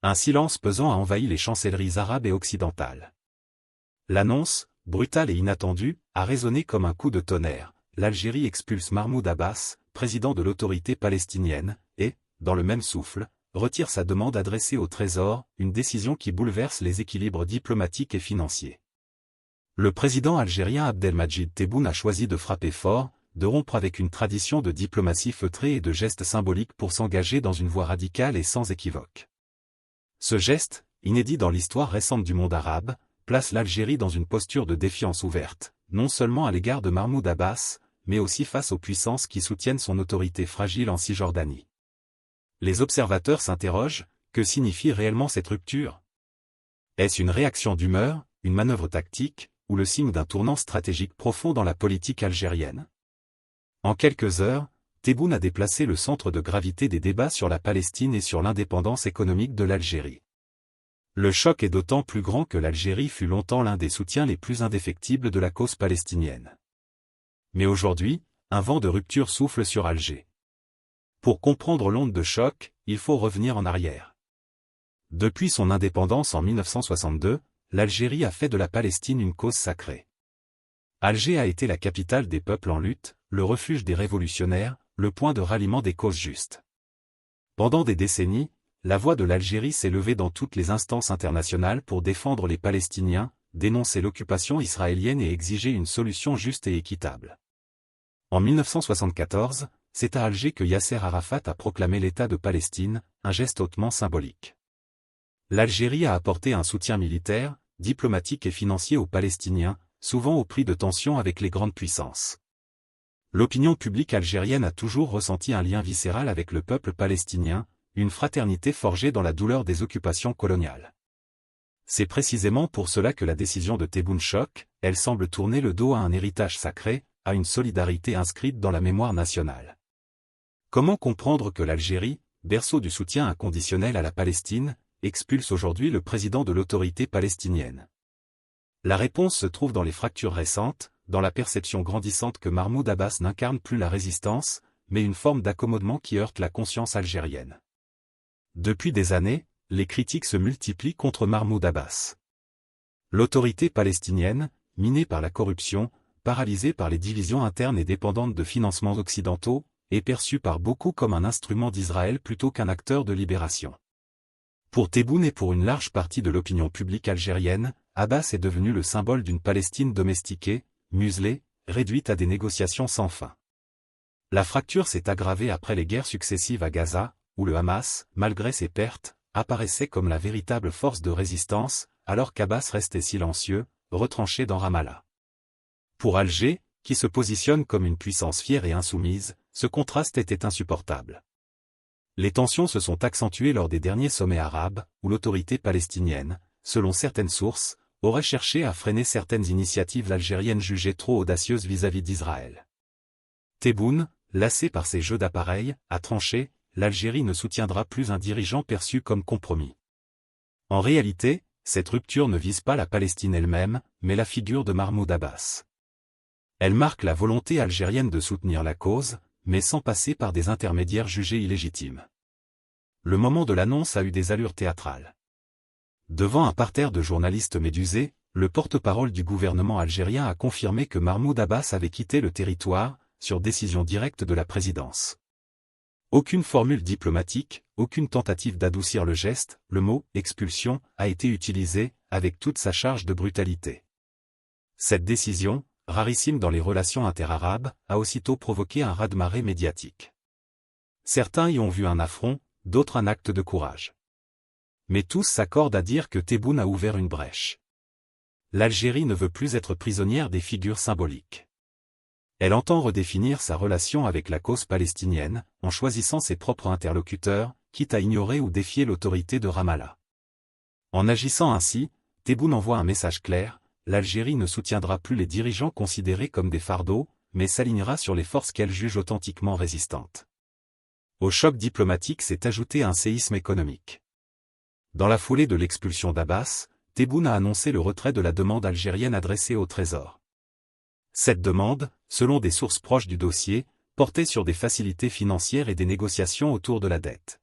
Un silence pesant a envahi les chancelleries arabes et occidentales. L'annonce, brutale et inattendue, a résonné comme un coup de tonnerre. L'Algérie expulse Mahmoud Abbas, président de l'autorité palestinienne, et, dans le même souffle, retire sa demande adressée au Trésor, une décision qui bouleverse les équilibres diplomatiques et financiers. Le président algérien Abdelmadjid Tebboune a choisi de frapper fort, de rompre avec une tradition de diplomatie feutrée et de gestes symboliques pour s'engager dans une voie radicale et sans équivoque. Ce geste, inédit dans l'histoire récente du monde arabe, place l'Algérie dans une posture de défiance ouverte, non seulement à l'égard de Mahmoud Abbas, mais aussi face aux puissances qui soutiennent son autorité fragile en Cisjordanie. Les observateurs s'interrogent, que signifie réellement cette rupture? Est-ce une réaction d'humeur, une manœuvre tactique, ou le signe d'un tournant stratégique profond dans la politique algérienne? En quelques heures, Tebboune a déplacé le centre de gravité des débats sur la Palestine et sur l'indépendance économique de l'Algérie. Le choc est d'autant plus grand que l'Algérie fut longtemps l'un des soutiens les plus indéfectibles de la cause palestinienne. Mais aujourd'hui, un vent de rupture souffle sur Alger. Pour comprendre l'onde de choc, il faut revenir en arrière. Depuis son indépendance en 1962, l'Algérie a fait de la Palestine une cause sacrée. Alger a été la capitale des peuples en lutte, le refuge des révolutionnaires, le point de ralliement des causes justes. Pendant des décennies, la voix de l'Algérie s'est levée dans toutes les instances internationales pour défendre les Palestiniens, dénoncer l'occupation israélienne et exiger une solution juste et équitable. En 1974, c'est à Alger que Yasser Arafat a proclamé l'État de Palestine, un geste hautement symbolique. L'Algérie a apporté un soutien militaire, diplomatique et financier aux Palestiniens, souvent au prix de tensions avec les grandes puissances. L'opinion publique algérienne a toujours ressenti un lien viscéral avec le peuple palestinien, une fraternité forgée dans la douleur des occupations coloniales. C'est précisément pour cela que la décision de Tebboune choque, elle semble tourner le dos à un héritage sacré, à une solidarité inscrite dans la mémoire nationale. Comment comprendre que l'Algérie, berceau du soutien inconditionnel à la Palestine, expulse aujourd'hui le président de l'autorité palestinienne? La réponse se trouve dans les fractures récentes, dans la perception grandissante que Mahmoud Abbas n'incarne plus la résistance, mais une forme d'accommodement qui heurte la conscience algérienne. Depuis des années, les critiques se multiplient contre Mahmoud Abbas. L'autorité palestinienne, minée par la corruption, paralysée par les divisions internes et dépendante de financements occidentaux, est perçue par beaucoup comme un instrument d'Israël plutôt qu'un acteur de libération. Pour Tebboune et pour une large partie de l'opinion publique algérienne, Abbas est devenu le symbole d'une Palestine domestiquée, muselée, réduite à des négociations sans fin. La fracture s'est aggravée après les guerres successives à Gaza, où le Hamas, malgré ses pertes, apparaissait comme la véritable force de résistance, alors qu'Abbas restait silencieux, retranché dans Ramallah. Pour Alger, qui se positionne comme une puissance fière et insoumise, ce contraste était insupportable. Les tensions se sont accentuées lors des derniers sommets arabes, où l'autorité palestinienne, selon certaines sources, aurait cherché à freiner certaines initiatives algériennes jugées trop audacieuses vis-à-vis d'Israël. Tebboune, lassé par ces jeux d'appareil, a tranché, l'Algérie ne soutiendra plus un dirigeant perçu comme compromis. En réalité, cette rupture ne vise pas la Palestine elle-même, mais la figure de Mahmoud Abbas. Elle marque la volonté algérienne de soutenir la cause, mais sans passer par des intermédiaires jugés illégitimes. Le moment de l'annonce a eu des allures théâtrales. Devant un parterre de journalistes médusés, le porte-parole du gouvernement algérien a confirmé que Mahmoud Abbas avait quitté le territoire, sur décision directe de la présidence. Aucune formule diplomatique, aucune tentative d'adoucir le geste, le mot « expulsion » a été utilisé, avec toute sa charge de brutalité. Cette décision, rarissime dans les relations interarabes, a aussitôt provoqué un raz-de-marée médiatique. Certains y ont vu un affront, d'autres un acte de courage. Mais tous s'accordent à dire que Tebboune a ouvert une brèche. L'Algérie ne veut plus être prisonnière des figures symboliques. Elle entend redéfinir sa relation avec la cause palestinienne, en choisissant ses propres interlocuteurs, quitte à ignorer ou défier l'autorité de Ramallah. En agissant ainsi, Tebboune envoie un message clair: l'Algérie ne soutiendra plus les dirigeants considérés comme des fardeaux, mais s'alignera sur les forces qu'elle juge authentiquement résistantes. Au choc diplomatique s'est ajouté un séisme économique. Dans la foulée de l'expulsion d'Abbas, Tebboune a annoncé le retrait de la demande algérienne adressée au Trésor. Cette demande, selon des sources proches du dossier, portait sur des facilités financières et des négociations autour de la dette.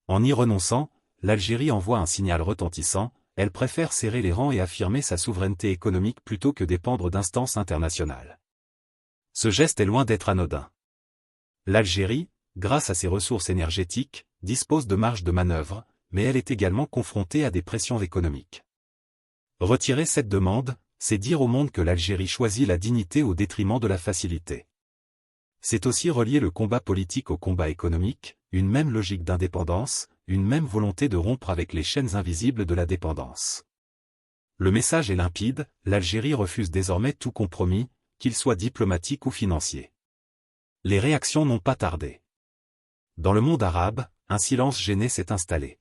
En y renonçant, l'Algérie envoie un signal retentissant, elle préfère serrer les rangs et affirmer sa souveraineté économique plutôt que dépendre d'instances internationales. Ce geste est loin d'être anodin. L'Algérie, grâce à ses ressources énergétiques, dispose de marge de manœuvre, mais elle est également confrontée à des pressions économiques. Retirer cette demande, c'est dire au monde que l'Algérie choisit la dignité au détriment de la facilité. C'est aussi relier le combat politique au combat économique, une même logique d'indépendance, une même volonté de rompre avec les chaînes invisibles de la dépendance. Le message est limpide, l'Algérie refuse désormais tout compromis, qu'il soit diplomatique ou financier. Les réactions n'ont pas tardé. Dans le monde arabe, un silence gêné s'est installé.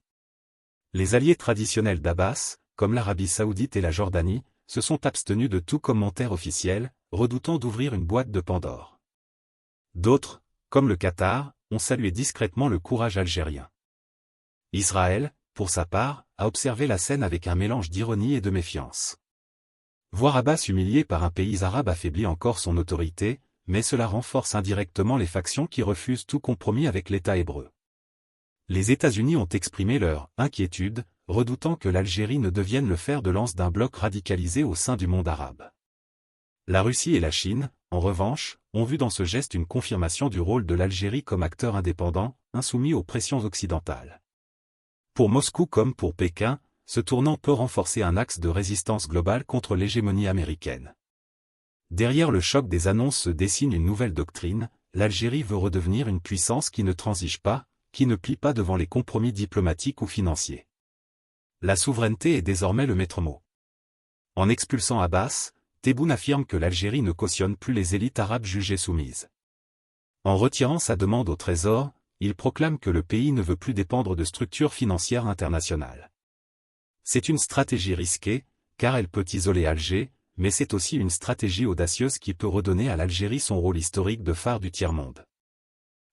Les alliés traditionnels d'Abbas, comme l'Arabie saoudite et la Jordanie, se sont abstenus de tout commentaire officiel, redoutant d'ouvrir une boîte de Pandore. D'autres, comme le Qatar, ont salué discrètement le courage algérien. Israël, pour sa part, a observé la scène avec un mélange d'ironie et de méfiance. Voir Abbas humilié par un pays arabe affaiblit encore son autorité, mais cela renforce indirectement les factions qui refusent tout compromis avec l'État hébreu. Les États-Unis ont exprimé leur inquiétude, redoutant que l'Algérie ne devienne le fer de lance d'un bloc radicalisé au sein du monde arabe. La Russie et la Chine, en revanche, ont vu dans ce geste une confirmation du rôle de l'Algérie comme acteur indépendant, insoumis aux pressions occidentales. Pour Moscou comme pour Pékin, ce tournant peut renforcer un axe de résistance globale contre l'hégémonie américaine. Derrière le choc des annonces se dessine une nouvelle doctrine, l'Algérie veut redevenir une puissance qui ne transige pas, qui ne plie pas devant les compromis diplomatiques ou financiers. La souveraineté est désormais le maître mot. En expulsant Abbas, Tebboune affirme que l'Algérie ne cautionne plus les élites arabes jugées soumises. En retirant sa demande au Trésor, il proclame que le pays ne veut plus dépendre de structures financières internationales. C'est une stratégie risquée, car elle peut isoler Alger, mais c'est aussi une stratégie audacieuse qui peut redonner à l'Algérie son rôle historique de phare du tiers-monde.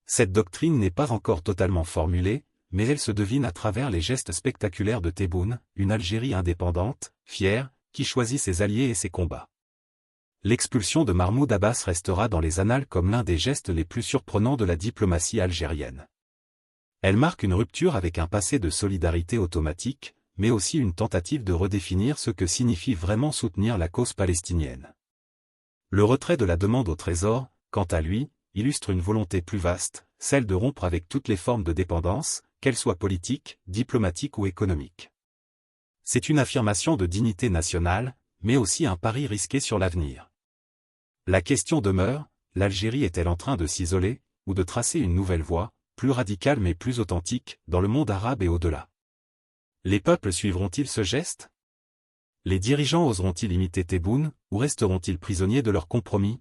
Cette doctrine n'est pas encore totalement formulée, mais elle se devine à travers les gestes spectaculaires de Tebboune, une Algérie indépendante, fière, qui choisit ses alliés et ses combats. L'expulsion de Mahmoud Abbas restera dans les annales comme l'un des gestes les plus surprenants de la diplomatie algérienne. Elle marque une rupture avec un passé de solidarité automatique, mais aussi une tentative de redéfinir ce que signifie vraiment soutenir la cause palestinienne. Le retrait de la demande au Trésor, quant à lui, illustre une volonté plus vaste, celle de rompre avec toutes les formes de dépendance, qu'elles soient politiques, diplomatiques ou économiques. C'est une affirmation de dignité nationale, mais aussi un pari risqué sur l'avenir. La question demeure, l'Algérie est-elle en train de s'isoler, ou de tracer une nouvelle voie, plus radicale mais plus authentique, dans le monde arabe et au-delà? Les peuples suivront-ils ce geste? Les dirigeants oseront-ils imiter Tebboune, ou resteront-ils prisonniers de leurs compromis?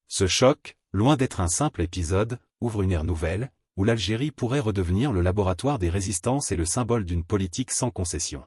Ce choc, loin d'être un simple épisode, ouvre une ère nouvelle, où l'Algérie pourrait redevenir le laboratoire des résistances et le symbole d'une politique sans concession.